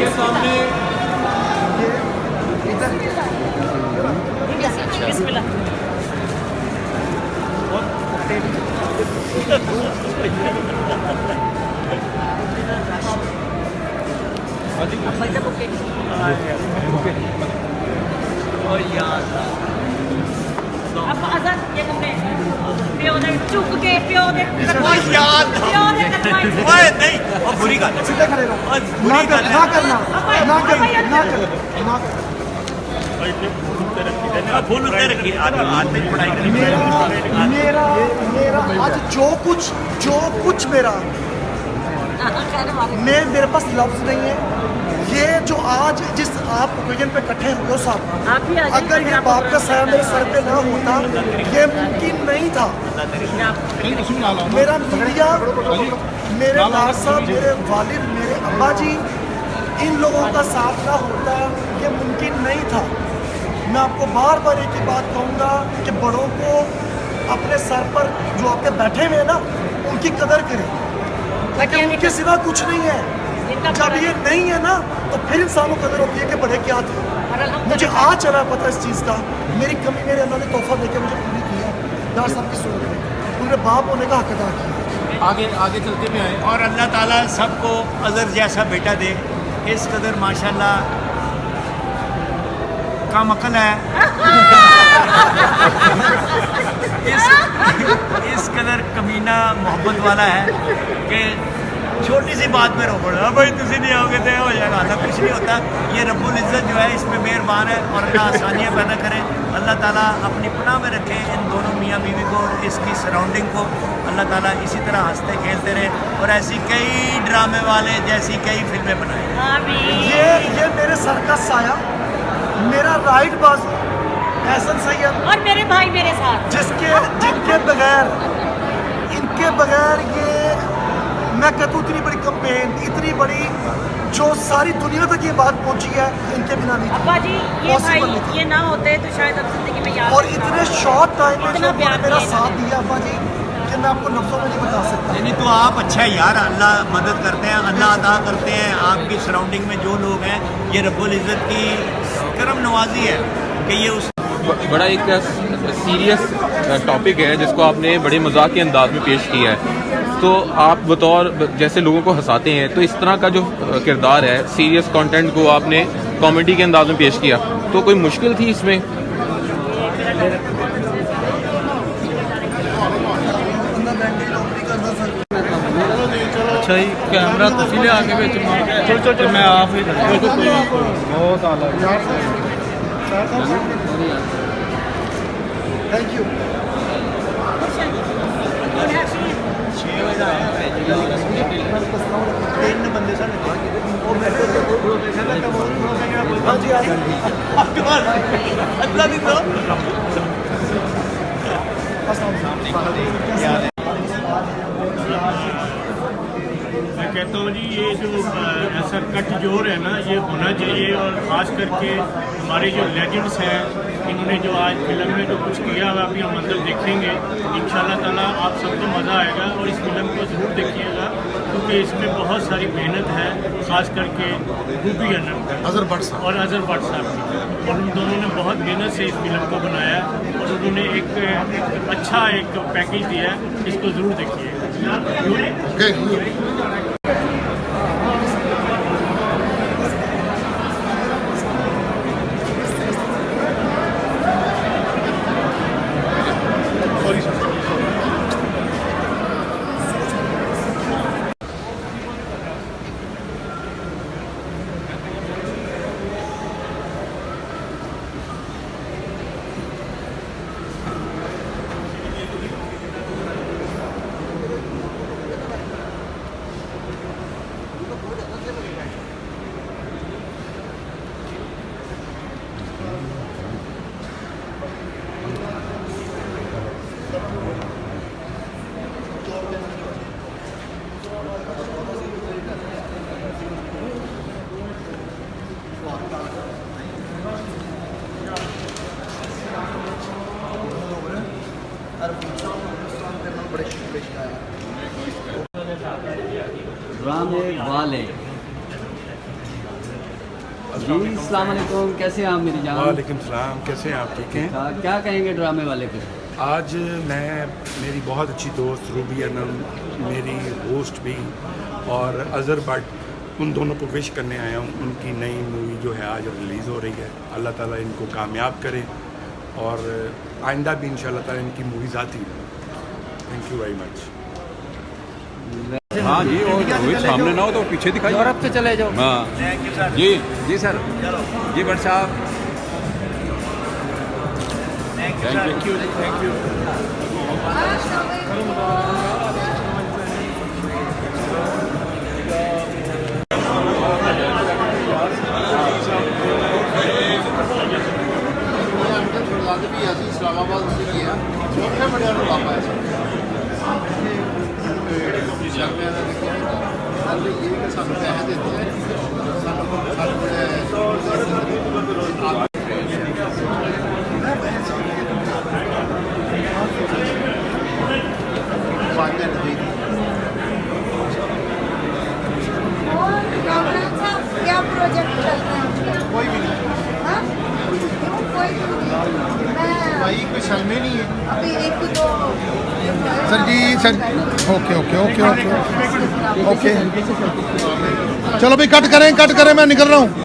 के सामने चुप के प्यो दे नहीं और बुरी गल सीधे खड़े रहो, बुरी गल ना करना, ना करना, ना करना, ना करना। फुल उत्ते रखिए हाथ में पढ़ाई करी मेरा मेरा मेरा आज जो कुछ मेरा मेरे पास लफ्ज नहीं है। ये जो आज जिस आप ओकेजन पे इकट्ठे हुए हो साहब, अगर ये बाप का साया मेरे सर पे ना होता ये मुमकिन नहीं था। मेरा मीडिया, मेरे लाल साहब, मेरे वालिद, मेरे अब्बा जी, इन लोगों का साथ ना होता ये मुमकिन नहीं था। मैं आपको बार बार एक ही बात कहूँगा कि बड़ों को अपने सर पर जो आपके बैठे हुए हैं ना उनकी कदर करें, लेकिन उनके सिवा कुछ नहीं है। जब ये नहीं है ना तो फिर इंसानों को कदर होती है कि बड़े क्या थे। मुझे आज चला पता इस चीज़ का, मेरी कमी मेरे अल्लाह ने तोहफा देकर मुझे पूरी किया। डॉक्टर साहब की सोच में पूरे बाप होने का हक अदा किया। आगे आगे चलते भी आए और अल्लाह ताला सबको अज़र जैसा बेटा दे। इस कदर माशाल्लाह का मकल है इस कदर कमीना मोहब्बत वाला है कि छोटी सी बात में रोक रहा भाई तुम नहीं आओगे तो हो जाएगा। अल्लाह कुछ नहीं होता। ये रब्बुल इज़्ज़त जो है इसमें मेहरबान है और अल्लाह आसानियाँ पैदा करे। अल्लाह ताला अपनी पनाह में रखे इन दोनों मियाँ बीवी को और इसकी सराउंडिंग को। अल्लाह ताला इसी तरह हंसते खेलते रहे और ऐसी कई ड्रामे वाले जैसी कई फिल्में बनाए। ये मेरे सर का साया, मेरा राइट बाजू एहसन सैयद और मेरे भाई मेरे साथ जिनके बगैर इनके बगैर ये मैं कहता हूँ इतनी बड़ी कंपेन, इतनी बड़ी जो सारी दुनिया तक ये बात पहुंची है, इनके बिना नहीं। अब्बा जी ये भाई ये ना होते तो शायद अब जिंदगी में याद और इतने शॉर्ट टाइम में इतना जो प्यार मेरा दिया साथ दिया अब्बा जी कि मैं आपको लफ्जों में नहीं बता सकता। नहीं तो आप अच्छा है यार, अल्लाह मदद करते हैं, अल्लाह अदा करते हैं। आपकी सराउंडिंग में जो लोग हैं ये रब्बुल इज़्ज़त की करम नवाजी है कि ये उस बड़ा एक सीरियस टॉपिक है जिसको आपने बड़े मजाक के अंदाज में पेश किया है। तो आप बतौर जैसे लोगों को हंसाते हैं तो इस तरह का जो किरदार है सीरियस कंटेंट को आपने कॉमेडी के अंदाज में पेश किया, तो कोई मुश्किल थी इसमें? अच्छा ही कैमरा तसीले आगे बेच मैं आप ही बहुत आला थैंक यू। बंदे मैं कहता हूँ जी ये जो ऐसा कट जोर है ना ये होना चाहिए। और ख़ास करके हमारे जो लेजेंड्स हैं इन्होंने जो आज फिल्म में जो कुछ किया हुआ अभी हम अंदर देखेंगे इंशाल्लाह ताला आप सबको मज़ा आएगा। और इस फिल्म को ज़रूर देखिएगा क्योंकि इसमें बहुत सारी मेहनत है, ख़ास करके रूबी अनम अजहर भट्ट साहब और अजहर भट्ट साहब की। और उन दोनों ने बहुत मेहनत से इस फिल्म को बनाया और उन्होंने एक अच्छा एक पैकेज दिया है, इसको ज़रूर देखिएगा। ड्रामे वाले जी अस्सलाम वालेकुम, कैसे हैं आप मेरी जान? वालेकुम सलाम, कैसे हैं आप? ठीक हैं? क्या कहेंगे ड्रामे वाले पे? आज मैं मेरी बहुत अच्छी दोस्त रूबी अनम, मेरी होस्ट भी और अज़हर भट्ट, उन दोनों को विश करने आया हूँ। उनकी नई मूवी जो है आज रिलीज़ हो रही है। अल्लाह ताला इनको कामयाब करे और आइंदा भी इंशाल्लाह ताला इनकी मूवीज़ आती है। Thank you very much. हाँ जी, वो रोहित सामने ना हो तो पीछे दिखाई। यूरोप से चले जाओ। हाँ जी जी सर, जी भट्ट साहब, thank you thank you. Islamabad चौथे बड़े लापा है सानू पैसे देते हैं क्या प्रोजेक्ट चल रहे हैं? कोई भी नहीं, हाँ? क्यों कोई भी नहीं? भाई कोई शर्म ही नहीं है अभी एक दो sir ji. Sir okay okay okay okay okay, चलो भाई कट करें मैं निकल रहा हूँ।